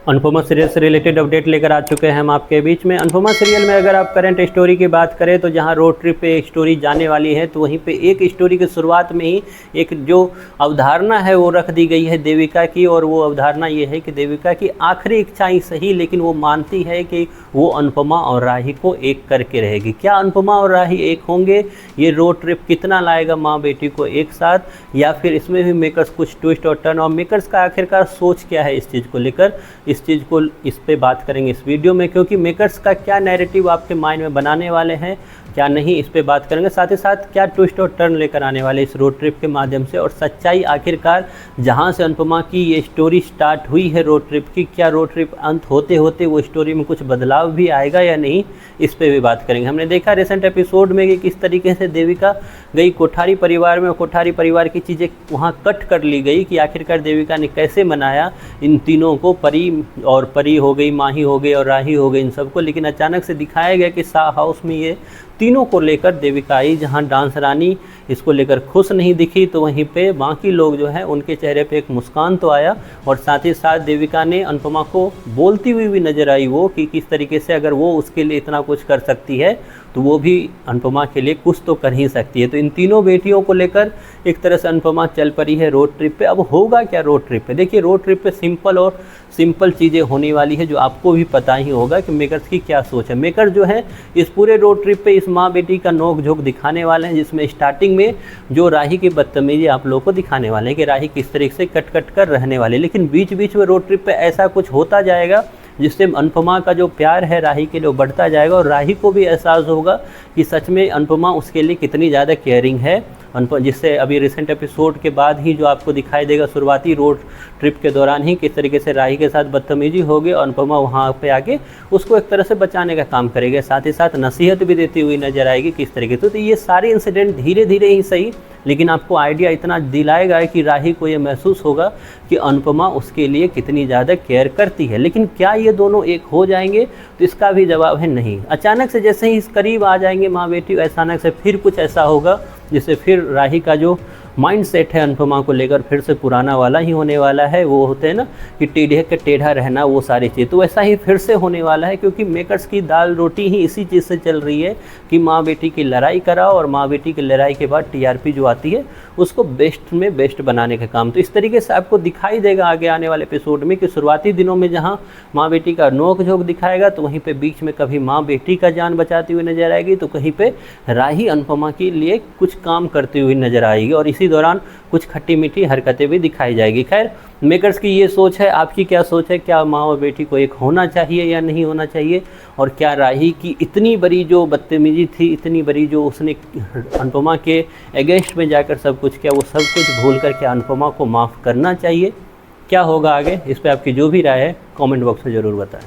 Anupama serial से related update लेकर आ चुके हैं हम आपके बीच में। अनुपमा सीरियल में अगर आप करंट स्टोरी की बात करें तो जहां रोड ट्रिप पे एक स्टोरी जाने वाली है, तो वहीं पे एक स्टोरी की शुरुआत में ही एक जो अवधारणा है वो रख दी गई है देविका की, और वो अवधारणा ये है कि देविका की आखिरी इच्छा ही सही, लेकिन वो मानती है कि वो अनुपमा और राही को एक करके रहेगी। क्या अनुपमा और राही एक होंगे? ये रोड ट्रिप कितना लाएगा माँ बेटी को एक साथ, या फिर इसमें भी मेकर्स कुछ ट्विस्ट और टर्न, और मेकर्स का आखिरकार सोच क्या है इस चीज़ को लेकर, इस पे बात करेंगे इस वीडियो में। क्योंकि मेकर्स का क्या नैरेटिव आपके माइंड में बनाने वाले हैं क्या नहीं, इस पे बात करेंगे। साथ ही साथ क्या ट्विस्ट और टर्न लेकर आने वाले इस रोड ट्रिप के माध्यम से, और सच्चाई आखिरकार जहां से अनुपमा की ये स्टोरी स्टार्ट हुई है रोड ट्रिप की, क्या रोड ट्रिप अंत होते होते वो स्टोरी में कुछ बदलाव भी आएगा या नहीं, इस पे भी बात करेंगे। हमने देखा रिसेंट एपिसोड में कि किस तरीके से देविका गई कोठारी परिवार में, और कोठारी परिवार की चीज़ें वहाँ कट कर ली गई कि आखिरकार देविका ने कैसे मनाया इन तीनों को, परी हो गई, माही हो गई और राही हो गई, इन सबको। लेकिन अचानक से दिखाया गया कि सा हाउस में ये तीनों को लेकर देविका आई, जहां डांस रानी इसको लेकर खुश नहीं दिखी, तो वहीं पे बाकी लोग जो हैं उनके चेहरे पे एक मुस्कान तो आया, और साथ ही साथ देविका ने अनुपमा को बोलती हुई भी नजर आई वो कि किस तरीके से अगर वो उसके लिए इतना कुछ कर सकती है तो वो भी अनुपमा के लिए कुछ तो कर ही सकती है। तो इन तीनों बेटियों को लेकर एक तरह से अनुपमा चल पड़ी है रोड ट्रिप पे। अब होगा क्या रोड ट्रिप पे? देखिए, रोड ट्रिप पे सिंपल चीज़ें होने वाली है, जो आपको भी पता ही होगा कि मेकर्स की क्या सोच है। मेकर जो है इस पूरे रोड ट्रिप पे इस माँ बेटी का नोक झोंक दिखाने वाले हैं, जिसमें स्टार्टिंग में जो राही की बदतमीजी आप लोगों को दिखाने वाले हैं कि राही किस तरीके से कट कर रहने वाले, लेकिन बीच बीच में रोड ट्रिप पे ऐसा कुछ होता जाएगा जिससे अनुपमा का जो प्यार है राही के लिए बढ़ता जाएगा, और राही को भी एहसास होगा कि सच में अनुपमा उसके लिए कितनी ज़्यादा केयरिंग है। जिससे अभी रिसेंट एपिसोड के बाद ही जो आपको दिखाई देगा शुरुआती रोड ट्रिप के दौरान ही किस तरीके से राही के साथ बदतमीजी होगी, और अनुपमा वहाँ पे आके उसको एक तरह से बचाने का काम करेगा, साथ ही साथ नसीहत भी देती हुई नजर आएगी किस तरीके से। तो ये सारे इंसिडेंट धीरे धीरे ही सही, लेकिन आपको आइडिया इतना दिलाएगा कि राही को ये महसूस होगा कि अनुपमा उसके लिए कितनी ज़्यादा केयर करती है। लेकिन क्या ये दोनों एक हो जाएंगे? तो इसका भी जवाब है नहीं। अचानक से जैसे ही इस करीब आ जाएंगे माँ बेटी, अचानक से फिर कुछ ऐसा होगा जिससे फिर राही का जो माइंड सेट है अनुपमा को लेकर फिर से पुराना वाला ही होने वाला है। वो होते हैं ना कि टेढ़े के टेढ़ा रहना, वो सारी चीज़ तो वैसा ही फिर से होने वाला है, क्योंकि मेकर्स की दाल रोटी ही इसी चीज़ से चल रही है कि माँ बेटी की लड़ाई कराओ, और माँ बेटी की लड़ाई के बाद टीआरपी जो आती है उसको बेस्ट में बेस्ट बनाने का काम। तो इस तरीके से आपको दिखाई देगा आगे आने वाले एपिसोड में कि शुरुआती दिनों में जहाँ माँ बेटी का नोक झोंक दिखाएगा, तो वहीं पर बीच में कभी माँ बेटी का जान बचाती हुई नजर आएगी, तो कहीं पर राही अनुपमा के लिए कुछ काम करती हुई नजर आएगी, और इसी दौरान कुछ खट्टी मीठी हरकतें भी दिखाई जाएगी। खैर, मेकर्स की ये सोच है, आपकी क्या सोच है? क्या माँ और बेटी को एक होना चाहिए या नहीं होना चाहिए? और क्या राही की इतनी बड़ी जो बदतमीजी थी, इतनी बड़ी जो उसने अनुपमा के अगेंस्ट में जाकर सब कुछ किया, वो सब कुछ भूल कर क्या अनुपमा को माफ़ करना चाहिए? क्या होगा आगे, इस पर आपकी जो भी राय है कमेंट बॉक्स में ज़रूर बताएं।